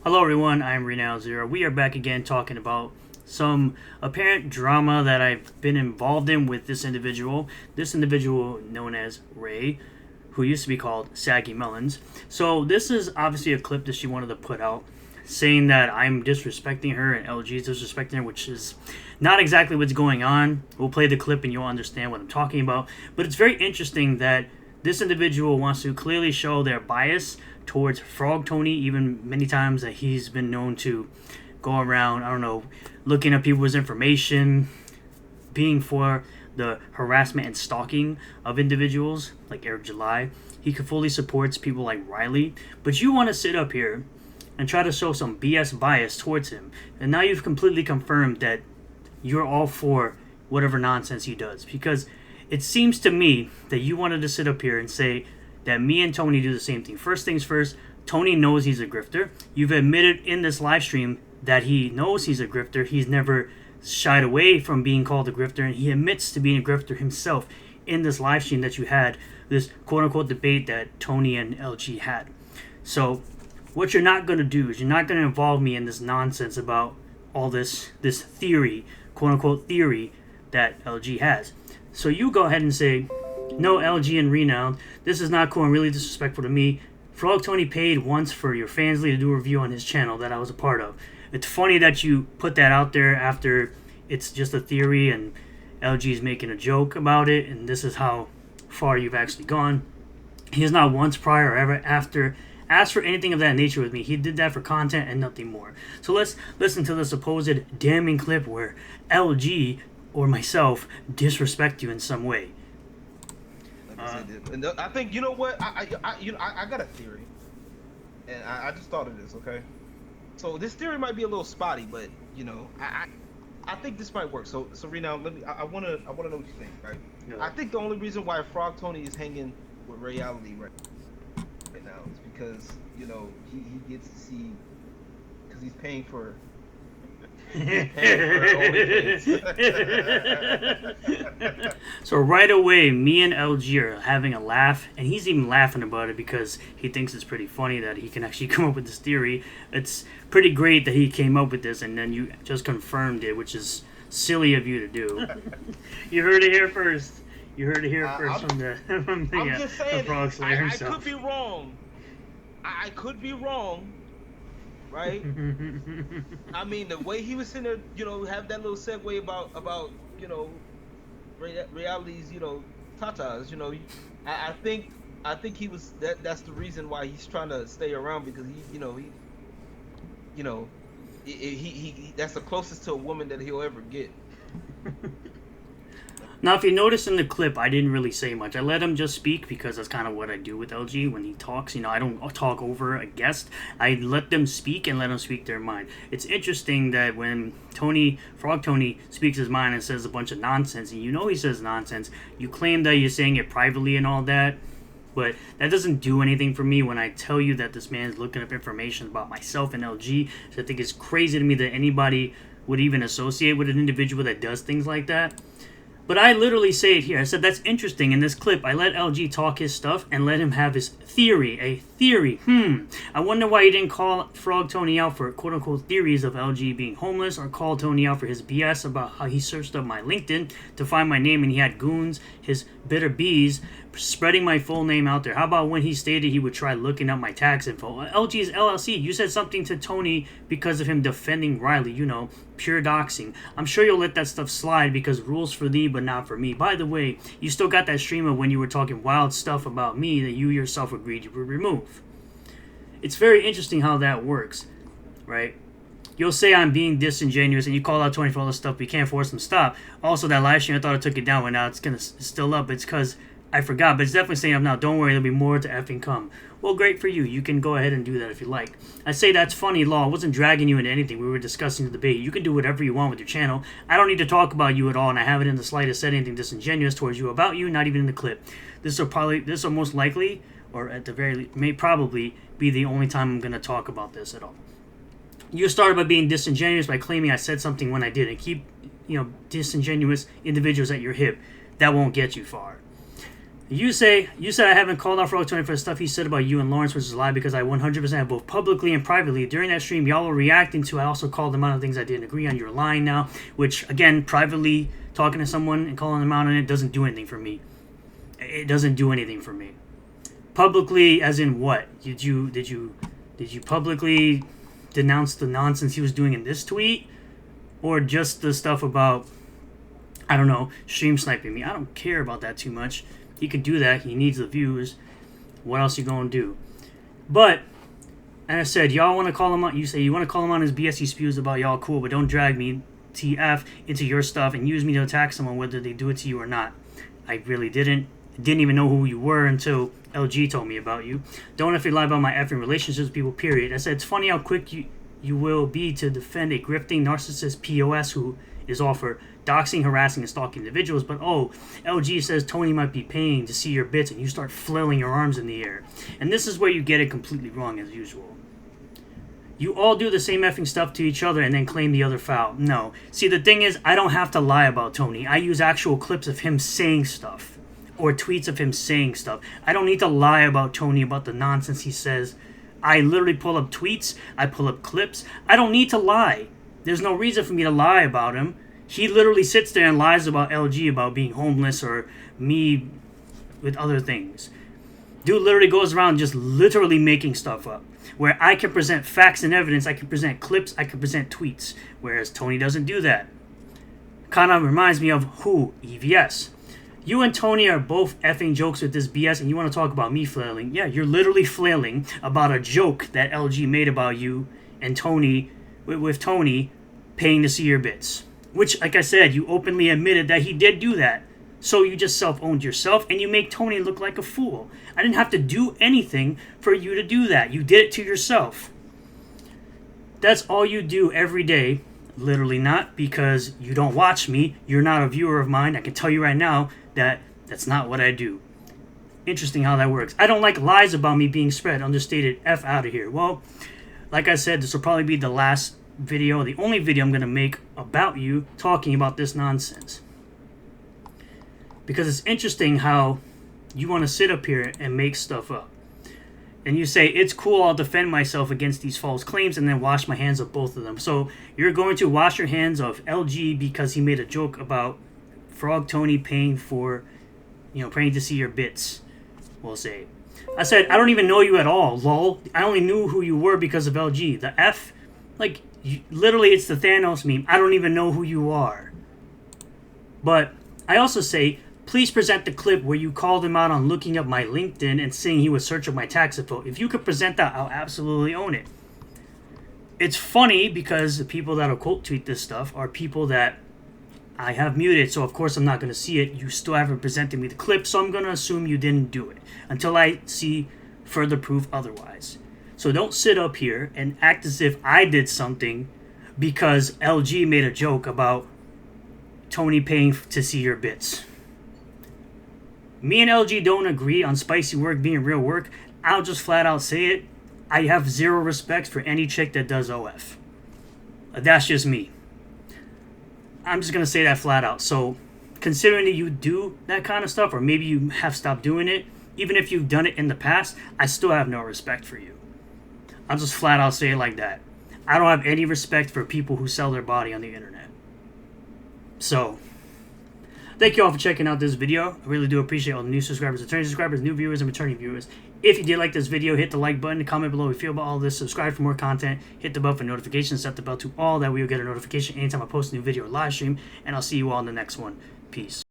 Hello everyone, I'm ReialityYT. We are back again talking about some apparent drama that I've been involved in with this individual. This individual known as Ray, who used to be called Saggy Melons. So this is obviously a clip that she wanted to put out saying that I'm disrespecting her and LG is disrespecting her, which is not exactly what's going on. We'll play the clip and you'll understand what I'm talking about. But it's very interesting that this individual wants to clearly show their bias towards Frog Tony, even many times that he's been known to go around, looking at people's information, being for the harassment and stalking of individuals like Eric July. He fully supports people like Riley, but you want to sit up here and try to show some BS bias towards him, and now you've completely confirmed that you're all for whatever nonsense he does, because it seems to me that you wanted to sit up here and say that me and Tony do the same thing. First things first, Tony knows he's a grifter. You've admitted in this live stream that he knows he's a grifter. He's never shied away from being called a grifter, and he admits to being a grifter himself in this live stream that you had, this quote-unquote debate that Tony and LG had. So what you're not going to do is you're not going to involve me in this nonsense about all this theory, quote-unquote theory, that LG has. So you go ahead and say, no, LG and Renowned, this is not cool and really disrespectful to me. Frog Tony paid once for your Fansly to do a review on his channel that I was a part of. It's funny that you put that out there after it's just a theory and LG is making a joke about it, and this is how far you've actually gone. He has not once prior or ever after asked for anything of that nature with me. He did that for content and nothing more. So let's listen to the supposed damning clip where LG or myself disrespect you in some way. And I think, you know what, I got a theory, and I just thought of this. Okay, so this theory might be a little spotty, but I think this might work. So Renown, I wanna know what you think, right? Yeah. I think the only reason why Frog Tony is hanging with Reality right now is because he gets to see, because he's paying for. So right away, me and LG are having a laugh, and he's even laughing about it because he thinks it's pretty funny that he can actually come up with this theory. It's pretty great that he came up with this, and then you just confirmed it, which is silly of you to do. You heard it here first. You heard it here first from the just saying, Frog Slayer himself. I could be wrong. I could be wrong. Right? I mean, the way he was sitting there, have that little segue about Reality's, tatas, I think he was that's the reason why he's trying to stay around, because he that's the closest to a woman that he'll ever get. Now, if you notice in the clip, I didn't really say much. I let him just speak because that's kind of what I do with LG when he talks. I don't talk over a guest. I let them speak and let them speak their mind. It's interesting that when Frog Tony speaks his mind and says a bunch of nonsense, and he says nonsense, you claim that you're saying it privately and all that, but that doesn't do anything for me when I tell you that this man's looking up information about myself and LG. So I think it's crazy to me that anybody would even associate with an individual that does things like that. But I literally say it here. I said, that's interesting. In this clip, I let LG talk his stuff and let him have his theory. A theory. I wonder why he didn't call Frog Tony out for quote-unquote theories of LG being homeless, or call Tony out for his BS about how he searched up my LinkedIn to find my name and he had goons, his bitter bees, spreading my full name out there. How about when he stated he would try looking up my tax info? LG's LLC, you said something to Tony because of him defending Riley, pure doxing. I'm sure you'll let that stuff slide because rules for thee but not for me. By the way, you still got that stream of when you were talking wild stuff about me that you yourself agreed you would remove. It's very interesting how that works, right? You'll say I'm being disingenuous and you call out Tony for all this stuff, but you can't force him to stop. Also, that live stream, I thought I took it down, but now it's still up. It's because I forgot, but it's definitely saying up now. Don't worry, there'll be more to effing come. Well, great for you. You can go ahead and do that if you like. I say that's funny, Law. I wasn't dragging you into anything. We were discussing the debate. You can do whatever you want with your channel. I don't need to talk about you at all, and I haven't in the slightest said anything disingenuous towards you about you, not even in the clip. This will most likely, or at the very least, may probably be the only time I'm going to talk about this at all. You started by being disingenuous by claiming I said something when I didn't. Keep, disingenuous individuals at your hip. That won't get you far. You said I haven't called out Frog Tony for the stuff he said about you and Lawrence, which is a lie because I 100% have both publicly and privately. During that stream, y'all were reacting to. I also called them out on things I didn't agree on. You're lying now, which again, privately talking to someone and calling them out on it doesn't do anything for me. It doesn't do anything for me. Publicly, as in what? Did you publicly denounce the nonsense he was doing in this tweet, or just the stuff about, I don't know, stream sniping me? I don't care about that too much. He could do that. He needs the views. What else you gonna do? But, and I said, y'all want to call him on. You say you want to call him on his BS he spews about y'all, cool, but don't drag me, TF, into your stuff and use me to attack someone whether they do it to you or not. I really didn't even know who you were until LG told me about you. Don't if you lie about my effing relationships with people, period. I said, it's funny how quick you will be to defend a grifting narcissist POS who is all for doxing, harassing, and stalking individuals, but oh, LG says Tony might be paying to see your bits, and you start flailing your arms in the air. And this is where you get it completely wrong as usual. You all do the same effing stuff to each other and then claim the other foul. No. See, the thing is, I don't have to lie about Tony. I use actual clips of him saying stuff, or tweets of him saying stuff. I don't need to lie about Tony about the nonsense he says. I literally pull up tweets, I pull up clips. I don't need to lie. There's no reason for me to lie about him. He literally sits there and lies about LG, about being homeless, or me with other things. Dude literally goes around just literally making stuff up. Where I can present facts and evidence, I can present clips, I can present tweets. Whereas Tony doesn't do that. Kind of reminds me of who? EVS. You and Tony are both effing jokes with this BS, and you want to talk about me flailing. Yeah, you're literally flailing about a joke that LG made about you and Tony, with Tony paying to see your bits. Which, like I said, you openly admitted that he did do that. So you just self-owned yourself, and you make Tony look like a fool. I didn't have to do anything for you to do that. You did it to yourself. That's all you do every day. Literally not, because you don't watch me. You're not a viewer of mine. I can tell you right now that that's not what I do. Interesting how that works. I don't like lies about me being spread. Understated. F out of here. Well, like I said, this will probably be the last video, the only video I'm going to make about you talking about this nonsense. Because it's interesting how you want to sit up here and make stuff up. And you say, it's cool, I'll defend myself against these false claims and then wash my hands of both of them. So you're going to wash your hands of LG because he made a joke about Frog Tony paying to see your bits, we'll say. I said, I don't even know you at all, lol. I only knew who you were because of LG. The F, like, literally it's the Thanos meme. I don't even know who you are. But I also say, please present the clip where you called him out on looking up my LinkedIn and saying he would search up my tax info. If you could present that, I'll absolutely own it. It's funny because the people that'll quote tweet this stuff are people that I have muted, so of course I'm not going to see it. You still haven't presented me the clip, so I'm going to assume you didn't do it until I see further proof otherwise. So don't sit up here and act as if I did something because LG made a joke about Tony paying to see your bits. Me and LG don't agree on spicy work being real work. I'll just flat out say it. I have zero respect for any chick that does OF. That's just me. I'm just going to say that flat out. So, considering that you do that kind of stuff, or maybe you have stopped doing it, even if you've done it in the past, I still have no respect for you. I'll just flat out say it like that. I don't have any respect for people who sell their body on the internet. So, thank you all for checking out this video. I really do appreciate all the new subscribers, returning subscribers, new viewers, and returning viewers. If you did like this video, hit the like button, comment below what you feel about all this, subscribe for more content, hit the bell for notifications, set the bell to all, that way you'll get a notification anytime I post a new video or live stream, and I'll see you all in the next one. Peace.